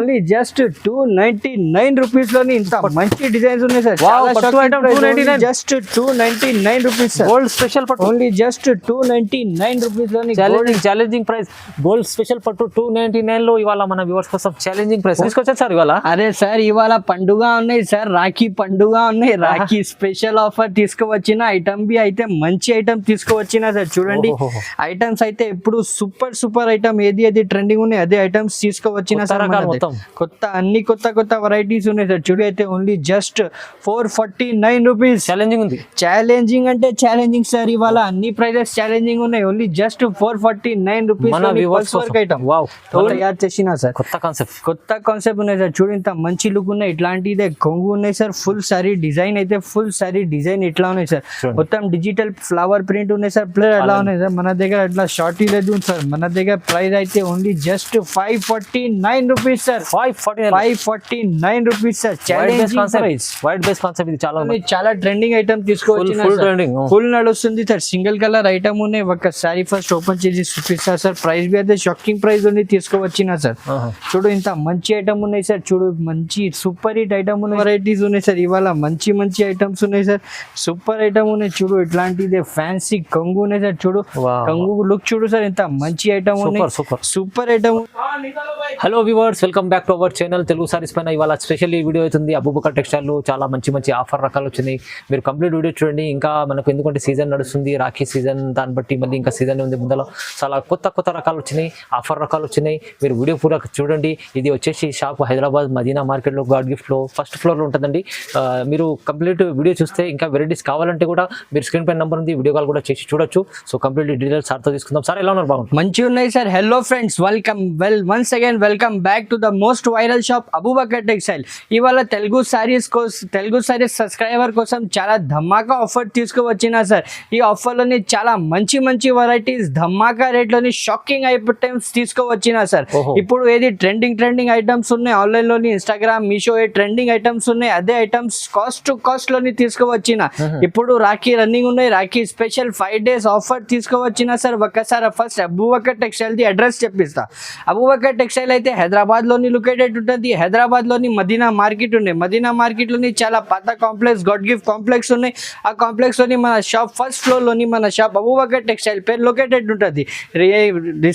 Only just 299 rupees లోని ఇంత మంచి డిజైన్స్ ఉన్నాయి sir. Just 299 rupees gold special పట్టు ఓన్లీ జస్ట్ 299 రూపీస్ లోని ఛాలెంజింగ్ ప్రైస్. గోల్డ్ స్పెషల్ పట్టు 299 లో ఇవాళ మన వ్యూవర్స్ కోసం ఛాలెంజింగ్ ప్రైస్ తీసుకొచ్చారు సార్ ఇవాళ. అరే సార్ ఇవాళ పండుగ ఉన్నాయి సార్, రాఖీ పండుగ ఉన్నాయి, రాఖీ స్పెషల్ ఆఫర్ తీసుకువచ్చిన ఐటమ్ బి అయితే మంచి ఐటమ్ తీసుకువచ్చిన సార్. చూడండి ఐటమ్స్ అయితే ఇప్పుడు సూపర్ ఐటమ్ ఏది ట్రెండింగ్ ఉన్నాయి అదే ఐటమ్స్ తీసుకువచ్చిన సార్. కొత్త అన్ని కొత్త వెరైటీస్ ఉన్నాయి సార్. చూడు అయితే ఓన్లీ జస్ట్ 449 రూపీస్. ఛాలెంజింగ్ ఉంది. ఛాలెంజింగ్ అంటే ఛాలెంజింగ్ సార్, ఇవాళ అన్ని ప్రైజెస్ ఛాలెంజింగ్ ఉన్నాయి. ఓన్లీ జస్ట్ 449 రూపీస్ ఐటమ్ తయారు చేసిన సార్. కొత్త కాన్సెప్ట్ ఉన్నాయి సార్. చూడు ఇంత మంచి లుక్ ఉన్నాయి. ఇట్లాంటిదే కొంగు ఉన్నాయి సార్. ఫుల్ సారీ డిజైన్ అయితే ఫుల్ సారీ డిజైన్ ఇట్లా ఉన్నాయి సార్. మొత్తం డిజిటల్ ఫ్లవర్ ప్రింట్ ఉన్నాయి సార్. ప్లస్ అలా ఉన్నాయి సార్. మన దగ్గర అట్లా షార్టీ లేదు సార్. మన దగ్గర ప్రైస్ అయితే only just 549 rupees sir. 549 rupees sir. White base concept ఇది చాలా ట్రెండింగ్ ఐటమ్ తీసుకోవచ్చు. ఫుల్ నడుస్తుంది సార్. సింగిల్ కలర్ ఐటమ్ ఉన్నాయి. ఒక సారీ ఫస్ట్ ఓపెన్ చేసి చూపిస్తా సార్. ప్రైస్ బి అయితే షాకింగ్ ప్రైస్ ఉంది తీసుకువచ్చిన సార్. చూడు ఇంత మంచి ఐటమ్ ఉన్నాయి సార్. చూడు మంచి సూపర్ హిట్ ఐటమ్ ఉన్నాయి, వెరైటీస్ ఉన్నాయి సార్. ఇవాళ మంచి ఐటమ్స్ ఉన్నాయి సార్. సూపర్ ఐటమ్ ఉన్నాయి. చూడు ఇట్లాంటిదే ఫ్యాన్సీ కంగు ఉన్నాయి సార్. చూడు కంగు లుక్ చూడు సార్. ఇంత మంచి ఐటమ్ ఉన్నాయి. Super item. Hello viewers, welcome back to our channel Telugu saris పైన. ఇవాళ స్పెషల్ వీడియో అవుతుంది. అబూబకర్ టెక్స్టైల్ లో చాలా మంచి ఆఫర్ రకాలు వచ్చినాయి. మీరు కంప్లీట్ వీడియో చూడండి. ఇంకా మనకు ఎందుకంటే సీజన్ నడుస్తుంది, రాఖీ సీజన్, దాన్ని బట్టి మళ్ళీ ఇంకా సీజన్ ఉంది ముందర. చాలా కొత్త రకాలు వచ్చినాయి, ఆఫర్ రకాలు వచ్చినాయి. మీరు వీడియో పూరా చూడండి. ఇది వచ్చేసి షాప్ హైదరాబాద్ మదీనా మార్కెట్లో గాడ్ గిఫ్ట్ లో ఫస్ట్ ఫ్లోర్ లో ఉంటుందండి. మీరు కంప్లీట్ వీడియో చూస్తే ఇంకా వెరైటీస్ కావాలంటే కూడా మీరు స్క్రీన్ పైన నెంబర్ ఉంది, వీడియో కాల్ కూడా చేసి చూడొచ్చు. సో కంప్లీట్ డీటెయిల్స్ సార్తో తీసుకుందాం. సార్ ఎలా ఉన్నారు? బాగుంది, మంచిగా ఉన్నాయి sir. Hello friends, once again welcome back to the most viral shop Abu Bakr textile. ఇవాళ తెలుగు సారీస్ సబ్స్క్రైబర్ కోసం చాలా ధమాకా ఆఫర్ తీసుకువచ్చిన సార్. ఈ ఆఫర్లోని చాలా మంచి వెరైటీస్ ధమాకా రేట్లోని షాకింగ్ ఐటమ్స్ తీసుకువచ్చిన సార్. ఇప్పుడు ఏది ట్రెండింగ్ ఐటమ్స్ ఉన్నాయి ఆన్లైన్ లోని, ఇన్స్టాగ్రామ్, మీషో ఏ ట్రెండింగ్ ఐటమ్స్ ఉన్నాయి అదే ఐటమ్స్ కాస్ట్ లోని తీసుకువచ్చిన. ఇప్పుడు రాఖీ రన్నింగ్ ఉన్నాయి. రాఖీ స్పెషల్ 5 days ఆఫర్ తీసుకువచ్చిన సార్. ఒక్కసారి ఫస్ట్ అబూబకర్ టెక్స్టైల్ ది అడ్రస్ చెప్పిస్తా. అబూబకర్ టెక్స్టైల్ అయితే హైదరాబాద్ లోని లొకేటెడ్ ఉంటుంది. హైదరాబాద్ లోని మదీనా మార్కెట్ ఉన్నాయి. మదీనా మార్కెట్ లోని చాలా పాత కాంప్లెక్స్ గాడ్ గిఫ్ట్ కాంప్లెక్స్ ఉన్నాయి. ఆ కాంప్లెక్స్ లోని మన షాప్ ఫస్ట్ ఫ్లోర్ లోని మన షాప్ అబూబకర్ టెక్స్టైల్ పేరు లొకేటెడ్ ఉంటుంది.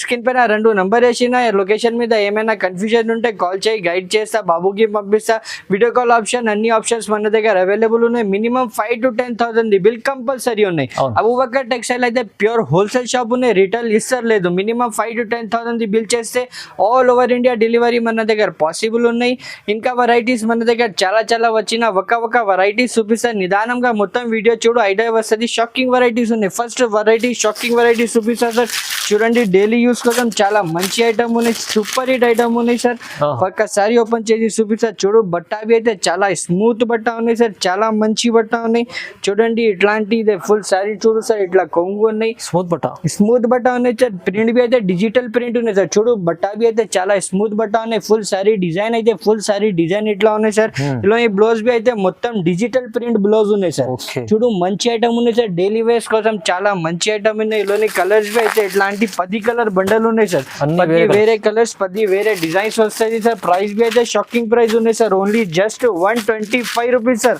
స్క్రీన్ పైన 2 నంబర్ వేసిన లొకేషన్ మీద ఏమైనా కన్ఫ్యూజన్ ఉంటే కాల్ చేయి, గైడ్ చేస్తా, బాబుకి పంపిస్తా. వీడియో కాల్ ఆప్షన్ అన్ని ఆప్షన్స్ మన దగ్గర అవైలబుల్ ఉన్నాయి. మినిమం 5,000 to 10,000 బిల్ కంపల్సరీ ఉన్నాయి. అబూబకర్ టెక్స్టైల్ అయితే ప్యూర్ హోల్సేల్ షాప్ ఉన్నాయి, రిటైల్ ఇస్తలేదు. మినిమం 5,000 to 10,000 బిల్ చేస్తే ఆల్ ఓవర్ ఇండియా డెలివరీ మన దగ్గర పాసిబుల్ ఉన్నాయి. ఇంకా వెరైటీస్ మన దగ్గర చాలా వచ్చిన ఒక వెరైటీస్ చూపిస్తా. నిదానంగా మొత్తం వీడియో చూడు, ఐడియా వస్తుంది. షాకింగ్ వెరైటీస్ ఉన్నాయి. ఫస్ట్ వెరైటీ షాకింగ్ వెరైటీస్ చూపిస్తా సార్. చూడండి డైలీ యూస్ కోసం చాలా మంచి ఐటమ్ ఉన్నాయి, సూపర్ హిట్ ఐటమ్ ఉన్నాయి సార్. ఒక్కసారి ఓపెన్ చేసి చూపిస్తా. చూడు బట్ట అవి అయితే చాలా స్మూత్ బట్ట ఉన్నాయి సార్. చాలా మంచి బట్ట ఉన్నాయి. చూడండి ఇట్లాంటి ఫుల్ సారీ చూడు సార్. ఇట్లా కొంగు ఉన్నాయి, స్మూత్ బట్ట ఉన్నాయి సార్. ప్రింట్ బి అయితే డిజిటల్ ప్రింట్ ఉన్నాయి సార్. చూడు బట్ట బి అయితే చాలా స్మూత్ బట్ట ఉన్నాయి. ఫుల్ సారీ డిజైన్ అయితే ఫుల్ సారీ డిజైన్ ఇట్లా ఉన్నాయి సార్. ఇలా ఈ బ్లౌజ్ బి అయితే మొత్తం డిజిటల్ ప్రింట్ బ్లౌజ్ ఉన్నాయి సార్. చూడు మంచి ఐటమ్ ఉన్నాయి సార్. డైలీ వేర్స్ కోసం చాలా మంచి ఐటమ్ ఉన్నాయి. ఇలాని కలర్స్ బి అయితే ఇట్లాంటి 10 కలర్ బండల్ ఉన్నాయి సార్. 10 వేరే కలర్స్, 10 వేరే డిజైన్స్ వస్తాయి సార్. ప్రైస్ బి అయితే షాకింగ్ ప్రైస్ ఉన్నాయి sir. Only just 125 rupees sir.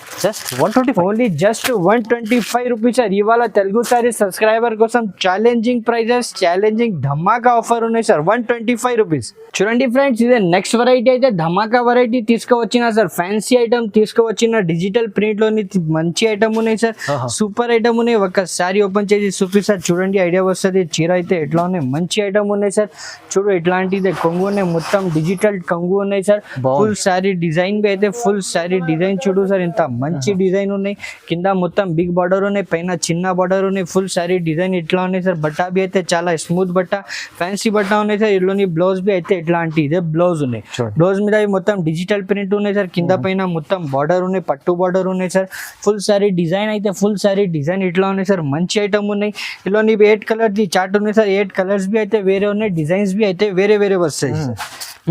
Only just 125 rupees sir. ఇవాళ తెలుగు సారీ సబ్స్క్రైబర్ కోసం ఛాలెంజింగ్ ప్రైజెస్, ఛాలెంజింగ్ ధమాకా ఆఫర్ ఉన్నాయి సార్. 125 రూపీస్. చూడండి ఫ్రెండ్స్, ఇదే నెక్స్ట్ వెరైటీ అయితే ధమాకా వెరైటీ తీసుకువచ్చిన సార్. ఫ్యాన్సీ ఐటమ్ తీసుకువచ్చిన. డిజిటల్ ప్రింట్ లోని మంచి ఐటమ్ ఉన్నాయి సార్. సూపర్ ఐటమ్ ఉన్నాయి. ఒకసారి ఓపెన్ చేసి చూపిస్తారు. చూడండి ఐడియా వస్తుంది. చీర అయితే ఎట్లా ఉన్నాయి, మంచి ఐటమ్ ఉన్నాయి సార్. చూడు ఇట్లాంటిదే కొంగు ఉన్నాయి. మొత్తం డిజిటల్ కొంగు ఉన్నాయి సార్. ఫుల్ సారీ డిజైన్ బి అయితే ఫుల్ సారీ డిజైన్ చూడు సార్. ఇంత మంచి డిజైన్ ఉన్నాయి. కింద మొత్తం బిగ్ బార్డర్ ఉన్నాయి, పైన చిన్న బార్డర్ ఉన్నాయి. ఫుల్ సారీ డిజైన్ ఇట్లా ఉన్నాయి సార్. బట్ట బి అయితే చాలా స్మూత్ బట్ట, ఫ్యాన్సీ బట్ట ఉన్నాయి సార్. ఇల్లోని బ్లౌజ్ బి అయితే ఇట్లాంటి ఇదే బ్లౌజ్ ఉన్నాయి. బ్లౌజ్ మీద మొత్తం డిజిటల్ ప్రింట్ ఉన్నాయి సార్. కింద పైన మొత్తం బార్డర్ ఉన్నాయి, పట్టు బార్డర్ ఉన్నాయి సార్. ఫుల్ సారీ డిజైన్ అయితే ఫుల్ సారీ డిజైన్ ఇట్లా ఉన్నాయి సార్. మంచి ఐటమ్ ఉన్నాయి. ఇల్లోని 8 కలర్ ది చార్ట్ ఉన్నాయి సార్. 8 కలర్స్ బి అయితే వేరే ఉన్నాయి. డిజైన్స్ బి అయితే వేరే వస్తాయి sir.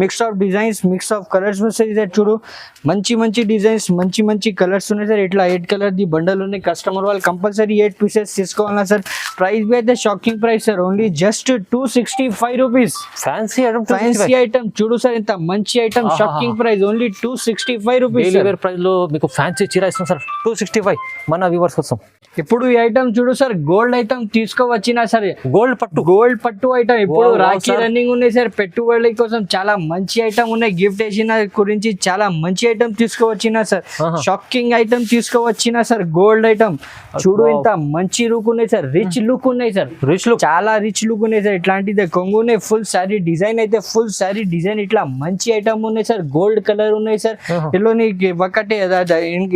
Mix of designs, mix of colours వస్తాయి సార్. చూడు మంచి మంచి డిజైన్స్, మంచి మంచి కలర్స్ ఉన్నాయి సార్. ఇట్లా 8 కలర్ ది బండల్ ఉన్నాయి. కస్టమర్ వాళ్ళు కంపల్సరీ 8 పీసెస్ తీసుకోవాలా సార్. ప్రైస్ బి అయితే shocking price sir, only just 265 rupees. Fancy item, fancy item చూడు సార్, ఇంత మంచి item, shocking price only 265 rupees. Price లో మీకు ఫ్యాన్సీ చీర ఇస్తాం సార్ 265 మన వ్యూవర్స్ కోసం. ఇప్పుడు ఈ ఐటమ్ చూడు సార్, గోల్డ్ ఐటమ్ తీసుకోవచ్చినా సరే, గోల్డ్ పట్టు ఐటమ్ ఇప్పుడు Wow, రాఖీ sir. రన్నింగ్ ఉన్నాయి సార్. పెట్టుబడి కోసం చాలా మంచి ఐటమ్ ఉన్నాయి. గిఫ్ట్ వేసిన గురించి చాలా మంచి ఐటమ్ తీసుకోవచ్చినా సార్. షాకింగ్ ఐటమ్ తీసుకోవచ్చినా సార్. గోల్డ్ ఐటమ్ చూడు, Wow. ఇంత మంచి లుక్ ఉన్నాయి సార్. రిచ్ లుక్ ఉన్నాయి సార్. రిచ్ లుక్, చాలా రిచ్ లుక్ ఉన్నాయి సార్. ఇట్లాంటిదే కొంగు ఉన్నాయి. ఫుల్ శారీ డిజైన్ అయితే ఫుల్ శారీ డిజైన్ ఇట్లా మంచి ఐటమ్ ఉన్నాయి సార్. గోల్డ్ కలర్ ఉన్నాయి సార్. ఇల్లోని ఒకటే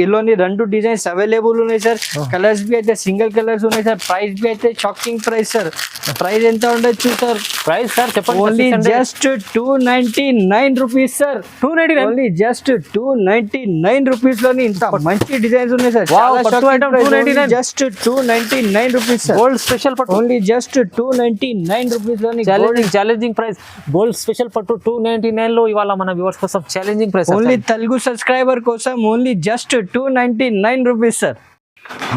ఇల్లోని 2 డిజైన్స్ అవైలబుల్ ఉన్నాయి సార్. కలర్స్ బి అయితే సింగిల్ కలర్స్ ఉన్నాయి సార్. ప్రైస్ బి అయితే షాకింగ్ ప్రైస్ సార్. ప్రైస్ ఎంత ఉండొచ్చు సార్? ప్రైస్ సార్ చెప్పండి. Only just 299 rupees sir. 299 only just 299 rupees లోని ఇంత మంచి డిజైన్స్ ఉన్నాయి సార్. Wow, పట్టు item 299. Just 299 rupees sir. Gold special పట్టు ఓన్లీ జస్ట్ 299 రూపీస్ లోని ఛాలెంజింగ్ ప్రైస్. గోల్డ్ స్పెషల్ పట్టు 299 లో ఇవాళ మన వ్యూవర్స్ కోసం challenging price. Only Telugu subscriber కోసం ఓన్లీ జస్ట్ 299 రూపీస్ సార్.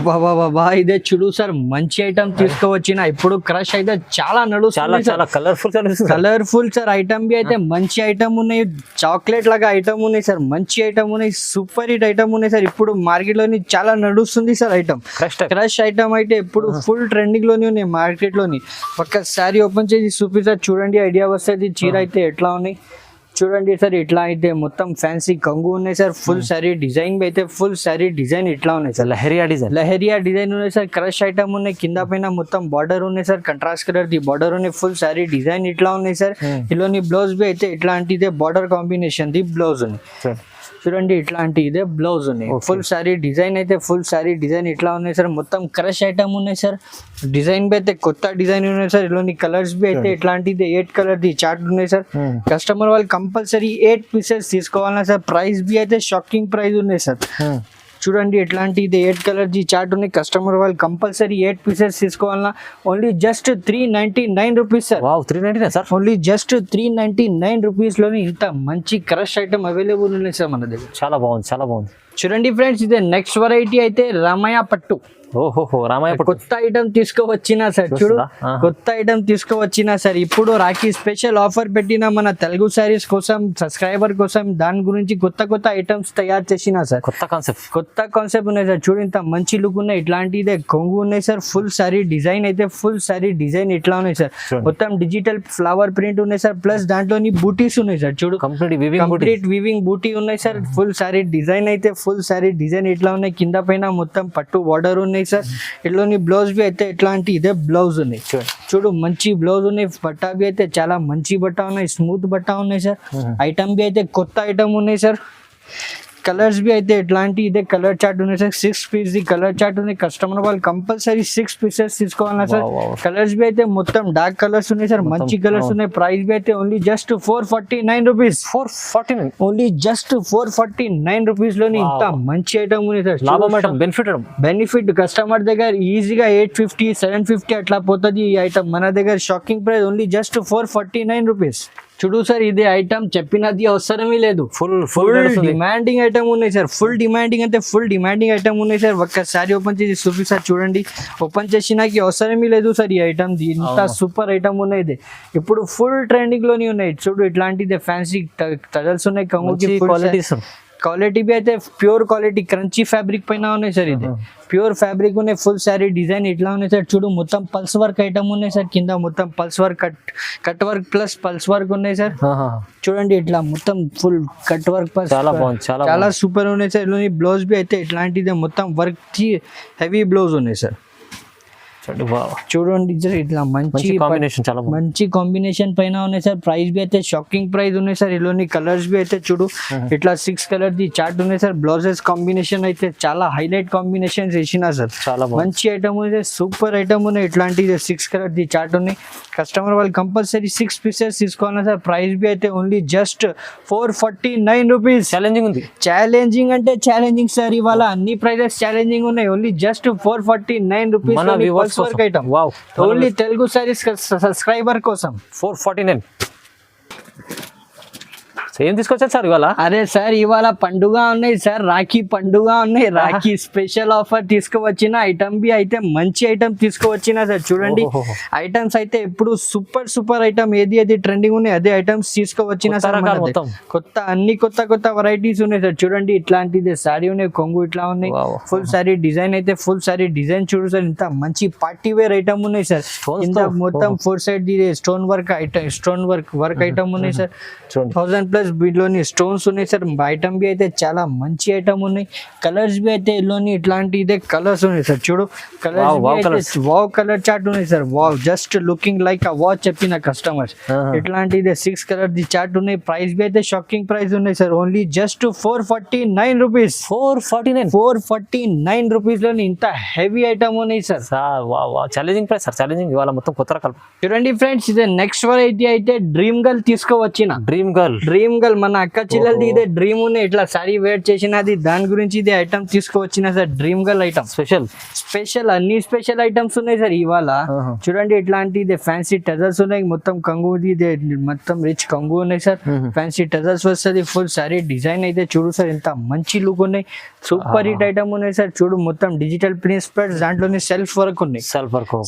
బాబా ఇదే చూడు సార్, మంచి ఐటమ్ తీసుకోవచ్చిన. ఇప్పుడు క్రష్ అయితే చాలా నడుస్తుంది. చాలా కలర్ఫుల్ సార్. ఐటమ్ బి అయితే మంచి ఐటమ్ ఉన్నాయి. చాక్లెట్ లాగా ఐటమ్ ఉన్నాయి సార్. మంచి ఐటమ్ ఉన్నాయి. సూపర్ హిట్ ఐటమ్ ఉన్నాయి సార్. ఇప్పుడు మార్కెట్ లోని చాలా నడుస్తుంది సార్ ఐటమ్. క్రష్ ఐటమ్ అయితే ఇప్పుడు ఫుల్ ట్రెండింగ్ లోని ఉన్నాయి మార్కెట్ లోని. ఒక్కసారి ఓపెన్ చేసి చూపిస్తారు చూడండి, ఐడియా వస్తుంది. చీర అయితే ఎట్లా ఉన్నాయి చూడండి సార్. ఇట్లా అయితే మొత్తం ఫ్యాన్సీ కంగు ఉన్నాయి సార్. ఫుల్ సారీ డిజైన్ అయితే ఫుల్ సారీ డిజైన్ ఇట్లా ఉన్నాయి సార్. లహరియా డిజైన్ ఉన్నాయి సార్. క్రష్ ఐటమ్ ఉన్నాయి. కింద పైన మొత్తం బార్డర్ ఉన్నాయి sir. Contrast colour the border ఉన్నాయి. ఫుల్ సారీ డిజైన్ ఇట్లా ఉన్నాయి సార్. ఇలోని బ్లౌజ్ బి అయితే ఇట్లాంటిదే బార్డర్ కాంబినేషన్ ది బ్లౌజ్ ఉంది చూడండి. ఇట్లాంటి ఇదే బ్లౌజ్ ఉన్నాయి. ఫుల్ సారీ డిజైన్ అయితే ఫుల్ సారీ డిజైన్ ఇట్లా ఉన్నాయి సార్. మొత్తం క్రష్ ఐటమ్ ఉన్నాయి సార్. డిజైన్ బి అయితే కొత్త డిజైన్ ఉన్నాయి సార్. ఇలోని కలర్స్ బి అయితే ఇట్లాంటిది 8 కలర్ ది చార్ట్ ఉన్నాయి సార్. కస్టమర్ వాళ్ళు కంపల్సరీ 8 పీసెస్ తీసుకోవాలన్నా సార్. ప్రైస్ బి అయితే షాకింగ్ ప్రైస్ ఉన్నాయి సార్. చూడండి ఎట్లాంటి ఇది 8 కలర్ ది చార్ట్ ఉన్నాయి. కస్టమర్ వాళ్ళు కంపల్సరీ 8 పీసెస్ తీసుకోవాలన్నా only just 399 rupees sir. 399 sir. Only just 399 rupees లోని ఇంత మంచి క్రష్ ఐటమ్ అవైలబుల్ ఉన్నాయి సార్ మన దగ్గర. చాలా బాగుంది. చూడండి ఫ్రెండ్స్, ఇదే నెక్స్ట్ వెరైటీ అయితే రామయ్య పట్టు. రామయ్య కొత్త ఐటమ్ తీసుకువచ్చినా సార్. చూడు కొత్త ఐటమ్ తీసుకువచ్చినా సార్. ఇప్పుడు రాఖీ స్పెషల్ ఆఫర్ పెట్టిన మన తెలుగు సారీస్ కోసం, సబ్స్క్రైబర్ కోసం, దాని గురించి కొత్త ఐటమ్స్ తయారు చేసినా సార్. కొత్త కాన్సెప్ట్ ఉన్నాయి సార్. చూడు ఇంత మంచి లుక్ ఉన్నాయి. ఇట్లాంటిదే కొంగు ఉన్నాయి సార్. ఫుల్ సారీ డిజైన్ అయితే ఫుల్ సారీ డిజైన్ ఇట్లా ఉన్నాయి సార్. మొత్తం డిజిటల్ ఫ్లవర్ ప్రింట్ ఉన్నాయి సార్. ప్లస్ దాంట్లోని బూటీస్ ఉన్నాయి సార్. చూడు కంప్లీట్ వీవింగ్ బూటీ ఉన్నాయి సార్. ఫుల్ సారీ డిజైన్ అయితే ఫుల్ సారీ డిజైన్ ఇట్లా ఉన్నాయి. కింద పైన మొత్తం పట్టు బార్డర్ ఉన్నాయి సార్. ఇట్లోని బ్లౌజ్ బి అయితే ఇట్లాంటి ఇదే బ్లౌజ్ ఉన్నాయి. చూడు మంచి బ్లౌజ్ ఉన్నాయి. బట్ట బి అయితే చాలా మంచి బట్ట ఉన్నాయి. స్మూత్ బట్ట ఉన్నాయి సార్. ఐటమ్ బి అయితే కొత్త ఐటమ్ ఉన్నాయి సార్. కలర్స్ బి అయితే ఇట్లాంటి ఇదే కలర్ చార్ట్ ఉన్నాయి సార్. 6 పీస్ ది కలర్ చార్ట్ ఉన్నాయి. కస్టమర్ వాళ్ళు కంపల్సరీ 6 పీసెస్ తీసుకోవాలన్నా సార్. కలర్స్ బి అయితే మొత్తం డార్క్ కలర్స్ ఉన్నాయి సార్. మంచి కలర్స్ ఉన్నాయి. ప్రైస్ బి అయితే only just 449 rupees. 449 only just 449 rupees లోని ఇంత మంచి ఐటమ్ ఉంది సార్. బెనిఫిట్ కస్టమర్ దగ్గర ఈజీగా 850 750 అట్లా పోతుంది ఈ ఐటమ్. మన దగ్గర shocking price only just 449 rupees. చూడు సార్, ఇది ఐటమ్ చెప్పినది అవసరమే లేదు. ఫుల్ డిమాండింగ్ ఐటమ్ ఉన్నాయి సార్. ఫుల్ డిమాండింగ్ ఐటమ్ ఉన్నాయి సార్. ఒక్కసారి ఓపెన్ చేసి చూపిస్తారు చూడండి. ఓపెన్ చేసినాకి అవసరమే లేదు సార్ ఈ ఐటమ్. ఇంత సూపర్ ఐటమ్ ఉన్నాయి. ఇప్పుడు ఫుల్ ట్రెండింగ్ లోనే ఉన్నాయి. చూడు ఇట్లాంటిది ఫ్యాన్సీ టజల్స్ ఉన్నాయి. కంగుకి క్వాలిటీ బి అయితే ప్యూర్ క్వాలిటీ క్రంచీ ఫ్యాబ్రిక్ పైన ఉన్నాయి సార్. ఇది ప్యూర్ ఫ్యాబ్రిక్ ఉన్నాయి. ఫుల్ శారీ డిజైన్ ఇట్లా ఉన్నాయి సార్. చూడు మొత్తం పల్స్ వర్క్ ఐటమ్ ఉన్నాయి సార్. కింద మొత్తం pulse work cut work plus pulse work ఉన్నాయి సార్. చూడండి ఇట్లా మొత్తం ఫుల్ కట్ వర్క్ ప్లస్ చాలా సూపర్ ఉన్నాయి సార్. బ్లౌజ్ బి అయితే ఇట్లాంటిదే మొత్తం వర్క్ హెవీ బ్లౌజ్ ఉన్నాయి సార్. చూడండి ఇట్లా మంచి కాంబినేషన్ పైన ఉన్నాయి సార్. ప్రైస్ బి అయితే షాకింగ్ ప్రైస్ ఉన్నాయి సార్. ఇలోని కలర్స్ బి అయితే చూడు ఇట్లా 6 కలర్ ది చార్ట్ ఉన్నాయి సార్. బ్లౌజెస్ కాంబినేషన్ అయితే చాలా హైలైట్ కాంబినేషన్ వేసినా సార్. మంచి ఐటమ్ ఉంది. సూపర్ ఐటమ్ ఉన్నాయి. ఇట్లాంటిది 6 కలర్ ది చార్ట్ ఉన్నాయి. కస్టమర్ వాళ్ళు కంపల్సరీ 6 పీసెస్ తీసుకోవాలి సార్. ప్రైస్ బి అయితే ఓన్లీ జస్ట్ 449 రూపీస్. ఛాలెంజింగ్ అంటే ఛాలెంజింగ్ సార్. ఇవాళ అన్ని ప్రైజెస్ ఛాలెంజింగ్ ఉన్నాయి. Only just 449 rupees work item. Only Telugu saris subscriber కోసం 449. ఏం తీసుకొచ్చారు సార్ ఇవాళ? అరే సార్ ఇవాళ పండుగ ఉన్నాయి సార్, రాఖీ పండుగ ఉన్నాయి. రాఖీ స్పెషల్ ఆఫర్ తీసుకువచ్చిన ఐటమ్ బి అయితే మంచి ఐటమ్ తీసుకువచ్చిన సార్. చూడండి ఐటమ్స్ అయితే ఇప్పుడు సూపర్ ఐటమ్ ఏది ట్రెండింగ్ ఉన్నాయి అదే ఐటమ్స్ తీసుకువచ్చిన సార్. అన్ని కొత్త వెరైటీస్ ఉన్నాయి సార్. చూడండి ఇట్లాంటిది సారీ ఉన్నాయి, కొంగు ఇట్లా ఉన్నాయి. ఫుల్ సారీ డిజైన్ అయితే ఫుల్ సారీ డిజైన్ చూడు సార్, ఇంత మంచి పార్టీ వేర్ ఐటమ్ ఉన్నాయి సార్. ఇంత మొత్తం 4 సైడ్ స్టోన్ వర్క్ ఐటమ్ ఉన్నాయి సార్. 1000+ వీటిలోని స్టోన్స్ ఉన్నాయి సార్. ఐటమ్ బి అయితే చాలా మంచి ఐటమ్ ఉన్నాయి. కలర్స్ బి అయితే ఇల్లోని ఇట్లాంటి ఇదే కలర్స్ ఉన్నాయి సార్. చూడు కలర్స్ వావ్ కలర్ చార్ట్ ఉన్నాయి sir. Wow just looking like a watch చెప్పిన కస్టమర్స్. ఇట్లాంటి ఇదే 6 కలర్ ది చార్ట్ ఉన్నాయి. ప్రైస్ బి అయితే షాకింగ్ ప్రైస్ ఉన్నాయి sir. Only just 449 rupees. 449 rupees లోని ఇంత హెవీ ఐటమ్ ఉన్నాయి sir. Challenging price sir, challenging. ఇవాళ మొత్తం కొత్త రకాలు. చూడండి ఫ్రెండ్స్, ఇదే నెక్స్ట్ వెరైటీ అయితే డ్రీమ్ గర్ల్ తీసుకోవచ్చిన. డ్రీమ్ గర్ల్ మన అక్క చెల్లెలది ఇదే డ్రీమ్ ఉన్నాయి. ఇట్లా సారీ వేర్ చేసినది, దాని గురించి ఇదే ఐటమ్ తీసుకువచ్చిన sir. Dream girl item special అన్ని స్పెషల్ ఐటమ్స్ ఉన్నాయి సార్ ఇవాళ. చూడండి ఇట్లాంటి ఇదే ఫ్యాన్సీ టజల్స్ ఉన్నాయి. మొత్తం కంగు ఇదే మొత్తం రిచ్ కంగు ఉన్నాయి సార్. ఫ్యాన్సీ టజల్స్ వస్తుంది. ఫుల్ సారీ డిజైన్ అయితే చూడు సార్, ఇంత మంచి లుక్ ఉన్నాయి. సూపర్ హిట్ ఐటమ్ ఉన్నాయి సార్. చూడు మొత్తం డిజిటల్ ప్రింట్ స్ప్రెడ్స్, దాంట్లోనే సెల్ఫ్ వర్క్ ఉన్నాయి.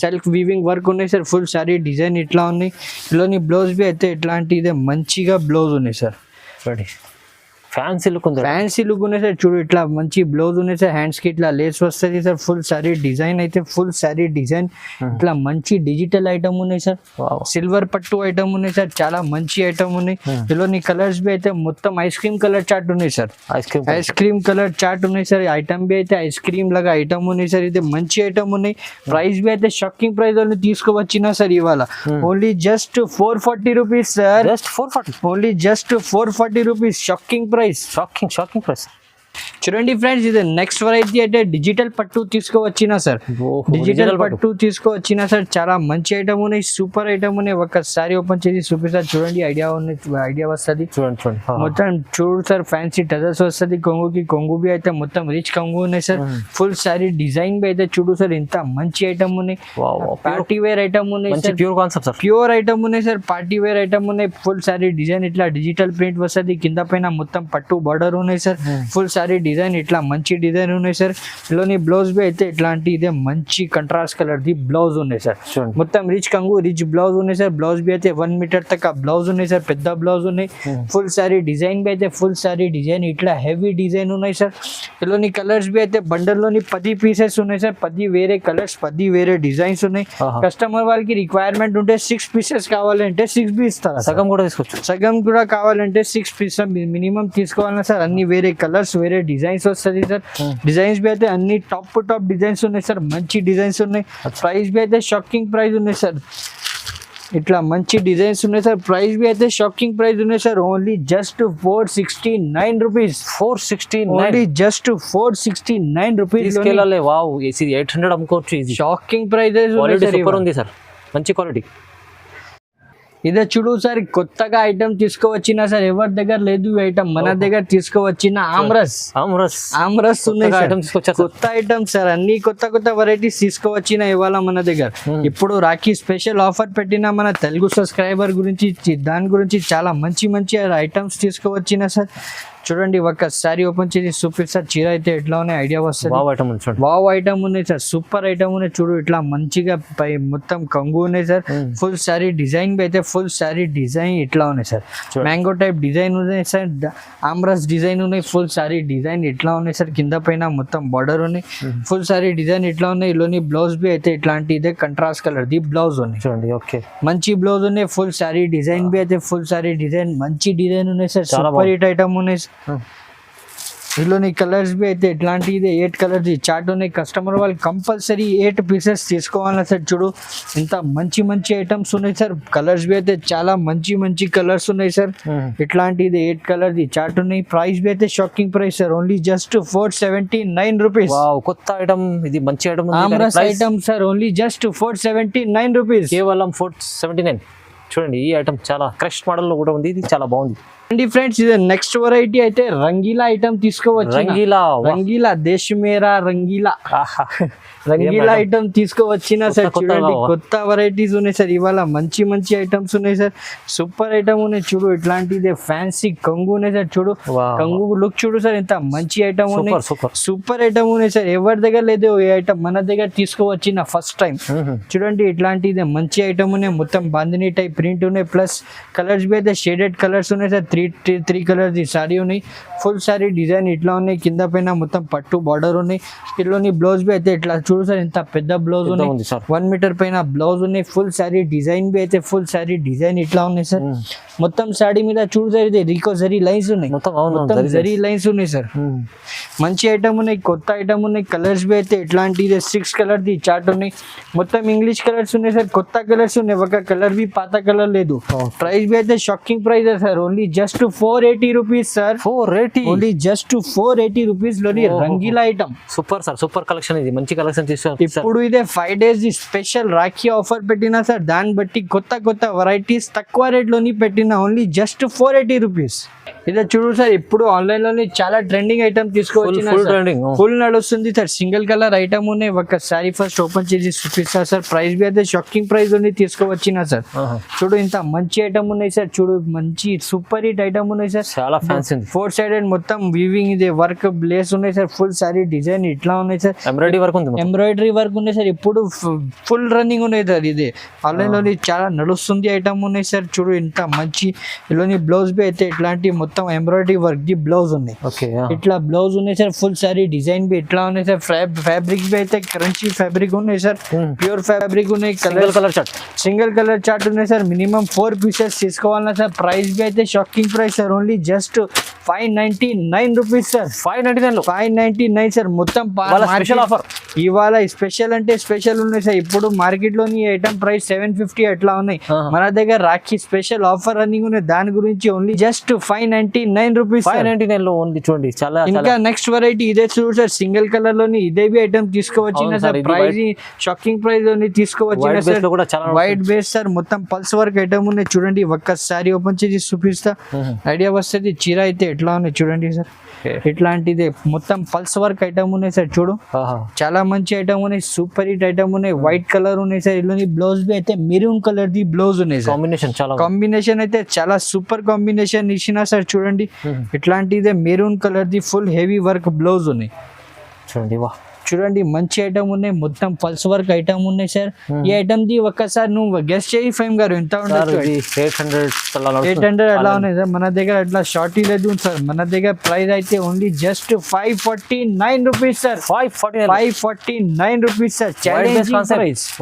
సెల్ఫ్ వీవింగ్ వర్క్ ఉన్నాయి సార్. ఫుల్ సారీ డిజైన్ ఇట్లా ఉన్నాయి. ఇలాని బ్లౌజ్ బి అయితే ఇట్లాంటి ఇదే మంచిగా బ్లౌజ్ ఉన్నాయి సార్. ఫ్యాన్సీ లుక్ ఉన్నాయి సార్. చూడు ఇట్లా మంచి బ్లౌజ్ ఉన్నాయి సార్. హ్యాండ్స్ కి ఇట్లా లేస్ వస్తుంది సార్. ఫుల్ సారీ డిజైన్ అయితే ఫుల్ సారీ డిజైన్ ఇట్లా మంచి డిజిటల్ ఐటమ్ ఉన్నాయి సార్. సిల్వర్ పట్టు ఐటమ్ ఉన్నాయి సార్. చాలా మంచి ఐటమ్ ఉన్నాయి. ఇందులోని కలర్స్ బి అయితే మొత్తం ఐస్ క్రీమ్ కలర్ చార్ట్ ఉన్నాయి sir. Ice cream colour chart ఉన్నాయి సార్. ఐటమ్ బి అయితే ఐస్ క్రీమ్ లాగా ఐటమ్ ఉన్నాయి సార్. ఇది మంచి ఐటమ్ ఉన్నాయి. ప్రైస్ బి అయితే షాకింగ్ ప్రైస్ లో తీసుకువచ్చిన సార్ ఇవాళ. Only just 440 rupees sir. Only just 440 rupees. Shocking price. Shocking price. చూడండి ఫ్రెండ్స్, ఇది నెక్స్ట్ వెరైటీ అయితే డిజిటల్ పట్టు తీసుకువచ్చిన సార్. డిజిటల్ పట్టు తీసుకువచ్చిన సార్. చాలా మంచి ఐటమ్ ఉన్నాయి. సూపర్ ఐటమ్ ఉన్నాయి. ఒకసారి ఓపెన్ చేసి చూపిస్తారు. చూడండి ఐడియా వస్తుంది. మొత్తం చూడు సార్, ఫ్యాన్సీ టజల్స్ వస్తుంది. కొంగు బి అయితే మొత్తం రిచ్ కొంగు ఉన్నాయి సార్. ఫుల్ సారీ డిజైన్ బి అయితే చూడు సార్, ఇంత మంచి ఐటమ్ ఉన్నాయి. పార్టీ వేర్ ఐటమ్ ఉన్నాయి. Pure concept sir. Pure item ఉన్నాయి సార్. పార్టీ వేర్ ఐటమ్ ఉన్నాయి. ఫుల్ సారీ డిజైన్ ఇట్లా డిజిటల్ ప్రింట్ వస్తుంది. కింద పైన మొత్తం పట్టు బార్డర్ ఉన్నాయి సార్. ఫుల్ సారీ డిజైన్ ఇట్లా మంచి డిజైన్ ఉన్నాయి సార్. ఇలాని బ్లౌజ్ బి అయితే ఇట్లాంటి ఇదే మంచి కంట్రాస్ట్ కలర్ ది బ్లౌజ్ ఉన్నాయి సార్. మొత్తం రిచ్ బ్లౌజ్ ఉన్నాయి సార్. బ్లౌజ్ బి అయితే 1 మీటర్ తక్క బ్లౌజ్ ఉన్నాయి సార్. పెద్ద బ్లౌజ్ ఉన్నాయి. ఫుల్ సారీ డిజైన్ బి అయితే ఫుల్ సారీ డిజైన్ ఇట్లా హెవీ డిజైన్ ఉన్నాయి సార్. ఇలాని కలర్స్ బి అయితే బండల్ లోని 10 పీసెస్ ఉన్నాయి సార్. 10 వేరే కలర్స్, 10 వేరే డిజైన్స్ ఉన్నాయి. కస్టమర్ వాళ్ళకి రిక్వైర్మెంట్ ఉంటే 6 పీసెస్ కావాలంటే 6 బి ఇస్తారు. సగం కూడా తీసుకోవచ్చు. సగం కూడా కావాలంటే 6 పీసెస్ మినిమం తీసుకోవాలన్నా సార్. అన్ని వేరే కలర్స్, వేరే డిజైన్స్ వస్తుంది సార్. డిజైన్స్ బి అయితే అన్ని టాప్ డిజైన్స్ ఉన్నాయి సార్. మంచి డిజైన్స్ ఉన్నాయి. ప్రైస్ బి అయితే షాకింగ్ ప్రైస్ ఉన్నాయి సార్. ఇట్లా మంచి డిజైన్స్ ఉన్నాయి సార్. ప్రైస్ బి అయితే షాకింగ్ ప్రైస్ ఉన్నాయి sir. Only just 469 rupees. 469. Only just 469 rupees. Wow, 800 అమ్ముకోవచ్చు. షాకింగ్ ప్రైస్ సూపర్ ఉంది సార్. మంచి క్వాలిటీ. ఇదే చూడు సార్, కొత్తగా ఐటమ్ తీసుకువచ్చిన సార్. ఎవరి దగ్గర లేదు ఐటమ్, మన దగ్గర తీసుకువచ్చిన ఆమ్రస్ ఉన్నాయి సార్. కొత్త ఐటమ్ సార్. అన్ని కొత్త వెరైటీస్ తీసుకువచ్చిన ఇవాళ మన దగ్గర. ఇప్పుడు రాఖీ స్పెషల్ ఆఫర్ పెట్టిన మన తెలుగు సబ్స్క్రైబర్ గురించి, దాని గురించి చాలా మంచి ఐటమ్స్ తీసుకువచ్చిన సార్. చూడండి ఒకసారి ఓపెన్ చేసి చూపిస్తారు. చీర అయితే ఎట్లా ఉన్నాయి ఐడియా వస్తుంది. వావ్ ఐటమ్ ఉన్నాయి సార్. సూపర్ ఐటమ్ ఉన్నాయి. చూడు ఇట్లా మంచిగా పై మొత్తం కంగు ఉన్నాయి సార్. ఫుల్ సారీ డిజైన్ అయితే ఫుల్ సారీ డిజైన్ ఇట్లా ఉన్నాయి సార్. మ్యాంగో టైప్ డిజైన్ ఉన్నాయి సార్. ఆమ్రస్ డిజైన్ ఉన్నాయి. ఫుల్ సారీ డిజైన్ ఇట్లా ఉన్నాయి సార్. కింద పైన మొత్తం బార్డర్ ఉన్నాయి. ఫుల్ సారీ డిజైన్ ఇట్లా ఉన్నాయి. ఇలోని బ్లౌజ్ బి అయితే ఇట్లాంటి ఇదే కంట్రాస్ట్ కలర్ ది బ్లౌజ్ ఉన్నాయి. చూడండి ఓకే, మంచి బ్లౌజ్ ఉన్నాయి. ఫుల్ సారీ డిజైన్ బి అయితే ఫుల్ సారీ డిజైన్ మంచి డిజైన్ ఉన్నాయి సార్. సూపర్ హిట్ ఐటమ్ ఉన్నాయి. ఇందులోని కలర్స్ బి అయితే ఇట్లాంటి 8 కలర్స్ చార్ట్ ఉన్నాయి. కస్టమర్ వాళ్ళు కంపల్సరీ 8 పీసెస్ తీసుకోవాలన్నా సార్. చూడు ఇంత మంచి ఐటమ్స్ ఉన్నాయి సార్. కలర్స్ బి అయితే చాలా మంచి కలర్స్ ఉన్నాయి సార్. ఇట్లాంటిది 8 కలర్స్ చార్ట్ ఉన్నాయి. ప్రైస్ బి అయితే shocking price sir. Only just 479 rupees. కొత్త ఐటమ్, ఇది మంచి ఐటమ్. ఆమ్రస్ item sir. Only just 479 rupees. కేవలం 479. చూడండి, ఈ ఐటమ్ చాలా క్రష్ మోడల్ లో కూడా ఉంది. ఇది చాలా బాగుంది. అండి ఫ్రెండ్స్ ఇది నెక్స్ట్ వెరైటీ అయితే రంగీలా ఐటమ్ తీసుకోవచ్చు. రంగీలా రంగీలా దేశ్ మేరా రంగీలా ఆహా. రంగీలా ఐటమ్ తీసుకువచ్చిన సార్. కొత్త చూడండి కొత్తగా. కొత్త వెరైటీస్ ఉన్నాయి సార్. ఇవాళ మంచి మంచి ఐటమ్స్ ఉన్నాయి సార్. సూపర్ ఐటమ్ ఉన్నాయి చూడు. ఇట్లాంటిదే ఫ్యాన్సీ కంగు ఉన్నాయి సార్. చూడు Wow. కంగు లుక్ చూడు సార్. ఎంత మంచి ఐటమ్ ఉన్నాయి. Super super. సూపర్ ఐటమ్ ఉన్నాయి సార్. ఎవరి దగ్గర లేదు ఈ ఐటమ్ మన దగ్గర తీసుకువచ్చిన ఫస్ట్ టైం. చూడండి ఇట్లాంటిది మంచి ఐటమ్ ఉన్నాయి. మొత్తం బాందిని టైప్ ప్రింట్ ఉన్నాయి. ప్లస్ కలర్స్ బి అయితే షేడెడ్ కలర్స్ ఉన్నాయి సార్. త్రీ కలర్స్ ఈ సారీ ఉన్నాయి. ఫుల్ సారీ డిజైన్ ఇట్లా ఉన్నాయి. కింద పైన మొత్తం పట్టు బార్డర్ ఉన్నాయి. ఇట్లోని బ్లౌజ్ బి అయితే ఇట్లా చూడు సార్. ఎంత పెద్ద బ్లౌజ్ ఉంది ఉన్నాయి. సార్. 1 మీటర్ పైన బ్లౌజ్ ఉన్నాయి. ఫుల్ సారీ డిజైన్ బి అయితే ఫుల్ సారీ డిజైన్ ఇట్లా ఉన్నాయి సార్. మొత్తం సారీ మీద చూడు సార్. ఇది రికో జరీ లైన్స్ ఉన్నాయి. మొత్తం అవును మొత్తం జరీ లైన్స్ ఉన్నాయి సార్. మంచి ఐటమ్ ఉన్నాయి. కొత్త ఐటమ్ ఉన్నాయి. కలర్స్ బి అయితే ఇట్లాంటిది 6 కలర్ ది చార్ట్ ఉన్నాయి. మొత్తం ఇంగ్లీష్ కలర్స్ ఉన్నాయి సార్. కొత్త కలర్స్ ఉన్నాయి. ఒక కలర్ బి పాత కలర్ లేదు. ప్రైస్ బి అయితే shocking price sir. Only just 480 rupees sir. 480. Only just 480 rupees లోని Rangeela item. Super sir. Super collection ఇది. మంచి కలెక్షన్ తీసుకున్నారు. ఇప్పుడు ఇదే 5 days స్పెషల్ రాఖీ ఆఫర్ పెట్టినా సార్. దాన్ని బట్టి కొత్త కొత్త వెరైటీస్ తక్కువ రేట్ లోని పెట్టిన ఓన్లీ జస్ట్ 480 రూపీస్. ఇదే చూడు సార్. ఇప్పుడు ఆన్లైన్ లోని చాలా ట్రెండింగ్ ఐటమ్ తీసుకోవచ్చు. full trending. ఫుల్ నడుస్తుంది సార్. సింగిల్ కలర్ ఐటమ్ ఉన్నాయి. ఒక సారీ ఫస్ట్ ఓపెన్ చేసి చూపిస్తా సార్. ప్రైస్ బి అయితే షాకింగ్ ప్రైస్ లోని తీసుకోవచ్చిన సార్. చూడు ఇంత మంచి ఐటమ్ ఉన్నాయి సార్. చూడు మంచి సూపర్ హిట్ ఐటమ్ ఉన్నాయి సార్. చాలా ఫ్యాన్సీ ఉంది. 4 సైడెడ్ మొత్తం వీవింగ్ ఇది వర్క్ బ్లేస్ ఉన్నాయి సార్. ఫుల్ సారీ డిజైన్ ఇట్లా ఉన్నాయి సార్. ఎంబ్రాయిడరీ వర్క్ ఉంది. ఎంబ్రాయిడరీ వర్క్ ఉన్నాయి సార్. ఇప్పుడు ఫుల్ రన్నింగ్ ఉన్నాయి సార్. ఇది ఆన్లైన్ లోని చాలా నడుస్తుంది ఐటమ్ ఉన్నాయి సార్. చూడు ఇంత మంచి ఇలోని బ్లౌజ్ బి అయితే ఇట్లాంటి మొత్తం ఎంబ్రాయిడరీ వర్క్ ది బ్లౌజ్ ఉన్నాయి. ఓకే. ఇట్లా బ్లౌజ్ ఉన్నాయి సార్. ఫుల్ సారీ డిజైన్ బి ఇట్లా ఉన్నాయి సార్. ఫ్యాబ్రిక్ బి అయితే క్రంచీ ఫ్యాబ్రిక్ ఉన్నాయి సార్. ప్యూర్ ఫ్యాబ్రిక్ ఉన్నాయి. Colour chart. Single colour chart ఉన్నాయి సార్. మినిమం 4 పీసెస్ తీసుకోవాలన్నా సార్. ప్రైస్ బి అయితే shocking price sir. Only just 599 rupees sir. 599 599 sir. మొత్తం స్పెషల్ ఆఫర్. ఇవాళ స్పెషల్ అంటే స్పెషల్ ఉన్నాయి సార్. ఇప్పుడు మార్కెట్ లోని ఐటమ్ ప్రైస్ 750 అట్లా ఉన్నాయి. మన దగ్గర రాఖీ స్పెషల్ ఆఫర్ రన్నింగ్ ఉన్నాయి. దాని గురించి ఓన్లీ జస్ట్ 599 రూపీస్. 599 లో ఉంది చూడండి. చాలా ఇంకా నెక్స్ట్ వెరైటీ ఇదే చూడు సార్. సింగిల్ కలర్ లోని ఇదే బి ఐటమ్ తీసుకోవచ్చిన అవును సార్. సార్, ఇది ప్రైస్ షాకింగ్ ప్రైస్ లోని తీసుకోవచ్చిన White base సార్. లో కూడా చాలా వైట్ బేస్ సార్. మొత్తం పల్స్ వర్క్ ఐటమ్ ఉన్నాయి. చూడండి ఒక్కసారి ఓపెన్ చేసి చూపిస్తా ఐడియా వస్తుంది. చీర అయితే ఎట్లా ఉన్నాయి చూడండి సార్. ఇట్లాంటిది మొత్తం పల్స్ వర్క్ ఐటమ్ ఉన్నాయి సార్. చూడు చాలా మంచి ఐటమ్ ఉన్నాయి. సూపర్ హిట్ ఐటమ్ ఉన్నాయి. వైట్ కలర్ ఉన్నాయి సార్. ఇల్లు బ్లౌజ్ బి అయితే మెరూన్ కలర్ ది బ్లౌజ్ ఉన్నాయి సార్. కాంబినేషన్ చాలా కాంబినేషన్ అయితే చాలా సూపర్ కాంబినేషన్ ఇచ్చిన సార్. చూడండి ఇట్లాంటిదే మెరూన్ కలర్ ది ఫుల్ హెవీ వర్క్ బ్లౌజ్ ఉన్నాయి. చూడండి. వా చూడండి మంచి ఐటమ్ ఉన్నాయి. మొత్తం పల్స్ వర్క్ ఐటమ్ ఉన్నాయి సార్. ఈ ఐటమ్ ది ఒక్కసారి నువ్వు గెస్ట్ చేయి ఫైమ్ గారు ఎంత ఉండదు. 800 అలా ఉన్నాయి సార్. మన దగ్గర అట్లా షార్టీ లేదు సార్. మన దగ్గర ప్రైస్ అయితే only just 549 rupees sir. 549 rupees sir.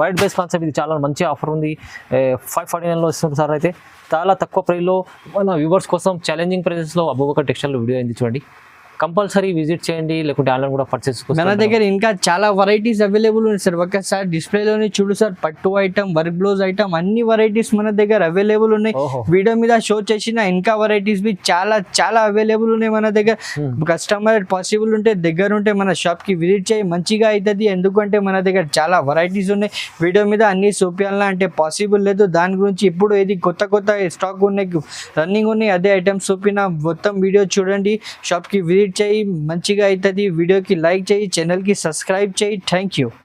White base concept ఇది చాలా మంచి ఆఫర్ ఉంది. 549 లో ఇస్తుంది సార్. అయితే చాలా తక్కువ ప్రైస్ లో మన వ్యూవర్స్ కోసం ఛాలెంజింగ్ ప్రైసెస్ లో అబూబకర్ టెక్స్టైల్ వీడియో అయింది చూడండి. కంపల్సరీ విజిట్ చేయండి. లేకుంటే ఆన్లైన్ కూడా పర్చేస్ మన దగ్గర ఇంకా చాలా వెరైటీస్ అవైలబుల్ ఉన్నాయి సార్. ఒకసారి డిస్ప్లేలోనే చూడు సార్. పట్టు ఐటమ్, వర్క్ బ్లౌజ్ ఐటమ్ అన్ని వెరైటీస్ మన దగ్గర అవైలబుల్ ఉన్నాయి. వీడియో మీద షో చేసిన ఇంకా వెరైటీస్ బి చాలా చాలా అవైలబుల్ ఉన్నాయి మన దగ్గర. కస్టమర్ పాసిబుల్ ఉంటే దగ్గర ఉంటే మన షాప్ కి విజిట్ చేయి మంచిగా అవుతుంది. ఎందుకంటే మన దగ్గర చాలా వెరైటీస్ ఉన్నాయి. వీడియో మీద అన్ని చూపించాలా అంటే పాసిబుల్ లేదు. దాని గురించి ఇప్పుడు ఏది కొత్త కొత్త స్టాక్ ఉన్నాయి రన్నింగ్ ఉన్నాయి అదే ఐటమ్స్ చూపిన మొత్తం వీడియో చూడండి. షాప్ కి విజిట్ చేయి మంచిగా అవుతుంది. వీడియోకి లైక్ చేయి, ఛానల్ కి సబ్స్క్రైబ్ చేయి. Thank you.